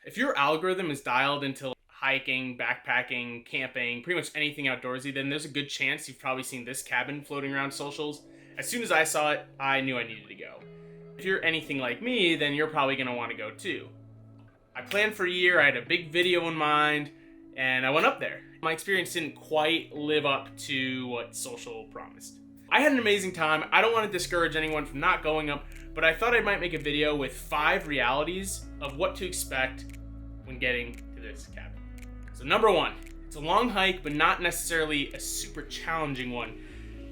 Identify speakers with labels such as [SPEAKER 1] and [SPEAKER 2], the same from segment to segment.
[SPEAKER 1] If your algorithm is dialed into hiking, backpacking, camping, pretty much anything outdoorsy, then there's a good chance you've probably seen this cabin floating around socials. As soon as I saw it, I knew I needed to go. If you're anything like me, then you're probably going to want to go too. I planned for a year, I had a big video in mind, and I went up there. My experience didn't quite live up to what social promised. I had an amazing time. I don't want to discourage anyone from not going up, but I thought I might make a video with 5 realities of what to expect when getting to this cabin. So number 1, it's a long hike, but not necessarily a super challenging one.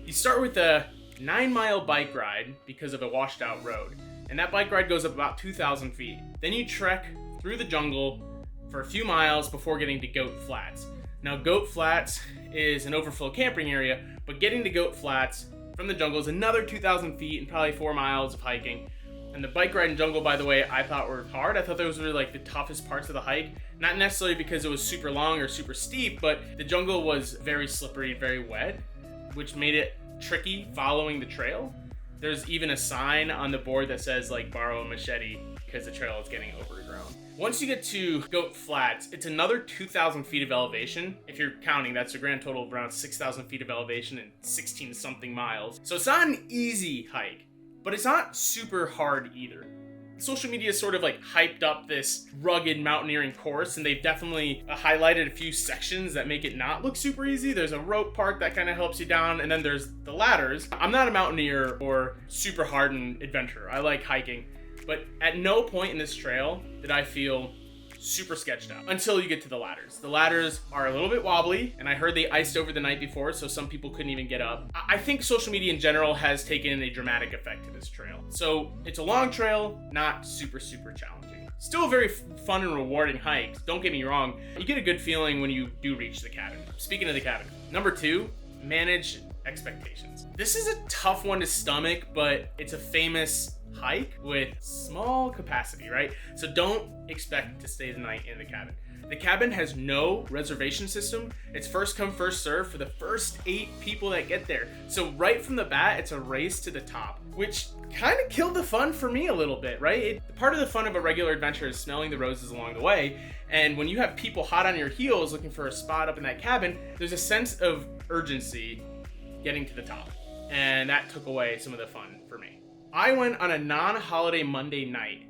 [SPEAKER 1] You start with a 9-mile bike ride because of a washed out road, and that bike ride goes up about 2,000 feet. Then you trek through the jungle for a few miles before getting to Goat Flats. Now, Goat Flats is an overflow camping area, but getting to Goat Flats from the jungle is another 2,000 feet and probably 4 miles of hiking. And the bike ride in jungle, by the way, I thought were hard. I thought those were like the toughest parts of the hike. Not necessarily because it was super long or super steep, but the jungle was very slippery, very wet, which made it tricky following the trail. There's even a sign on the board that says like borrow a machete because the trail is getting overgrown. Once you get to Goat Flats, it's another 2,000 feet of elevation. If you're counting, that's a grand total of around 6,000 feet of elevation and 16 something miles. So it's not an easy hike, but it's not super hard either. Social media sort of like hyped up this rugged mountaineering course, and they've definitely highlighted a few sections that make it not look super easy. There's a rope part that kind of helps you down, and then there's the ladders. I'm not a mountaineer or super hardened adventurer. I like hiking, but at no point in this trail did I feel super sketched out until you get to the ladders. The ladders are a little bit wobbly, and I heard they iced over the night before, so some people couldn't even get up. I think social media in general has taken a dramatic effect to this trail. So it's a long trail, not super challenging. Still a very fun and rewarding hike, don't get me wrong. You get a good feeling when you do reach the cabin. Speaking of the cabin, number 2, manage expectations. This is a tough one to stomach, but it's a famous hike with small capacity, right? So don't expect to stay the night in the cabin. The cabin has no reservation system. It's first come, first serve for the first 8 people that get there. So right from the bat, it's a race to the top, which kind of killed the fun for me a little bit, right? Part of the fun of a regular adventure is smelling the roses along the way. And when you have people hot on your heels looking for a spot up in that cabin, there's a sense of urgency getting to the top. And that took away some of the fun for me. I went on a non-holiday Monday night.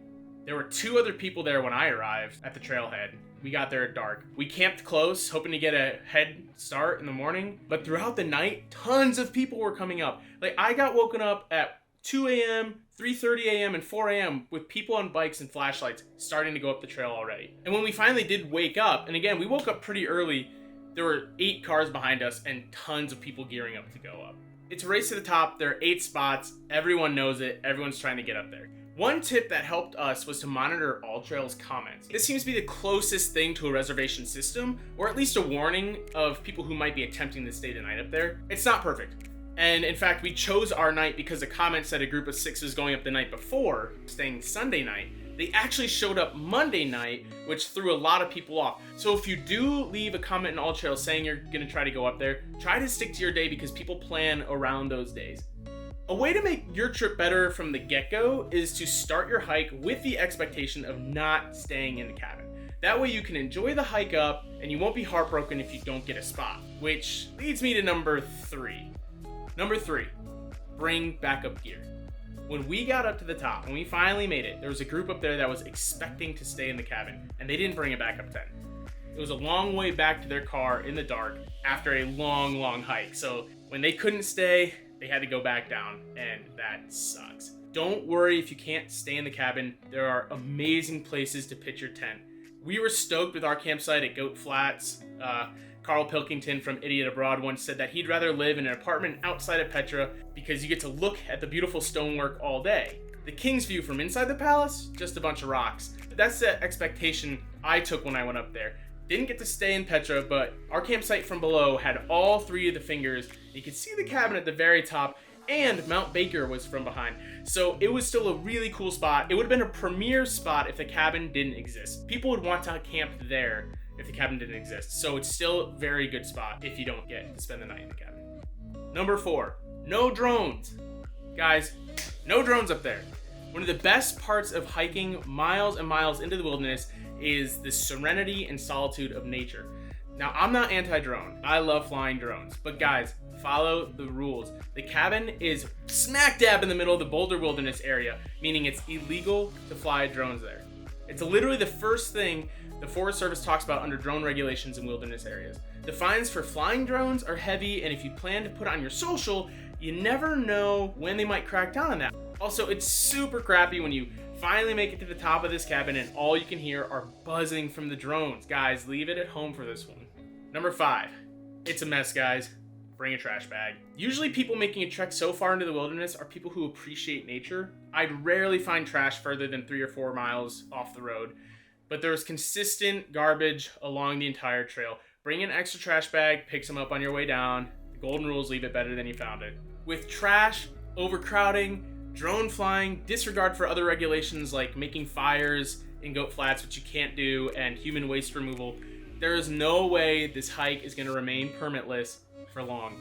[SPEAKER 1] There were 2 other people there when I arrived at the trailhead. We got there at dark. We camped close, hoping to get a head start in the morning. But throughout the night, tons of people were coming up. Like, I got woken up at 2 a.m., 3:30 a.m., and 4 a.m. with people on bikes and flashlights starting to go up the trail already. And when we finally did wake up, and again, we woke up pretty early, there were 8 cars behind us and tons of people gearing up to go up. It's a race to the top. There are 8 spots. Everyone knows it. Everyone's trying to get up there. One tip that helped us was to monitor AllTrails comments. This seems to be the closest thing to a reservation system, or at least a warning of people who might be attempting to stay the night up there. It's not perfect. And in fact, we chose our night because the comment said a group of 6 was going up the night before, staying Sunday night. They actually showed up Monday night, which threw a lot of people off. So if you do leave a comment in AllTrails saying you're gonna try to go up there, try to stick to your day because people plan around those days. A way to make your trip better from the get-go is to start your hike with the expectation of not staying in the cabin. That way you can enjoy the hike up and you won't be heartbroken if you don't get a spot. Which leads me to number 3. Number 3, bring backup gear. When we got up to the top, when we finally made it, there was a group up there that was expecting to stay in the cabin, and they didn't bring a backup tent. It was a long way back to their car in the dark after a long hike. So when they couldn't stay, they had to go back down, and that sucks. Don't worry if you can't stay in the cabin. There are amazing places to pitch your tent. We were stoked with our campsite at Goat Flats. Carl Pilkington from Idiot Abroad once said that he'd rather live in an apartment outside of Petra because you get to look at the beautiful stonework all day. The king's view from inside the palace, just a bunch of rocks. That's the expectation I took when I went up there. Didn't get to stay in Petra, but our campsite from below had all 3 of the fingers. You could see the cabin at the very top, and Mount Baker was from behind. So it was still a really cool spot. It would have been a premier spot if the cabin didn't exist. People would want to camp there if the cabin didn't exist. So it's still a very good spot if you don't get to spend the night in the cabin. Number 4, no drones. Guys, no drones up there. One of the best parts of hiking miles and miles into the wilderness is the serenity and solitude of nature. Now, I'm not anti-drone. I love flying drones. But guys, follow the rules. The cabin is smack dab in the middle of the Boulder Wilderness area, meaning it's illegal to fly drones there. It's literally the first thing the Forest Service talks about under drone regulations in wilderness areas. The fines for flying drones are heavy, and if you plan to put it on your social, you never know when they might crack down on that. Also, it's super crappy when you finally make it to the top of this cabin and all you can hear are buzzing from the drones. Guys, leave it at home for this one. Number 5, it's a mess, guys. Bring a trash bag. Usually people making a trek so far into the wilderness are people who appreciate nature. I'd rarely find trash further than 3 or 4 miles off the road, but there's consistent garbage along the entire trail. Bring an extra trash bag, pick some up on your way down. The golden rules: leave it better than you found it. With trash, overcrowding, drone flying, disregard for other regulations like making fires in Goat Flats, which you can't do, and human waste removal, there is no way this hike is going to remain permitless for long.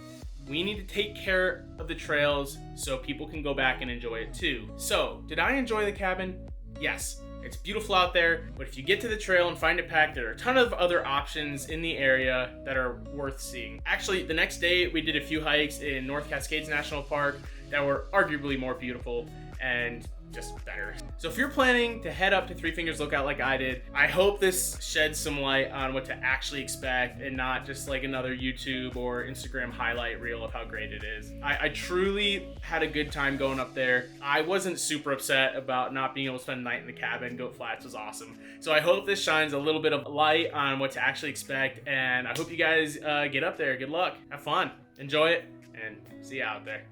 [SPEAKER 1] We need to take care of the trails so people can go back and enjoy it too. So, did I enjoy the cabin? Yes. It's beautiful out there, but if you get to the trail and find it packed, there are a ton of other options in the area that are worth seeing. Actually, the next day we did a few hikes in North Cascades National Park that were arguably more beautiful and just better. So if you're planning to head up to Three Fingers Lookout like I did, I hope this sheds some light on what to actually expect and not just like another YouTube or Instagram highlight reel of how great it is. I truly had a good time going up there. I wasn't super upset about not being able to spend the night in the cabin. Goat Flats was awesome. So I hope this shines a little bit of light on what to actually expect, and I hope you guys get up there. Good luck, have fun, enjoy it, and see you out there.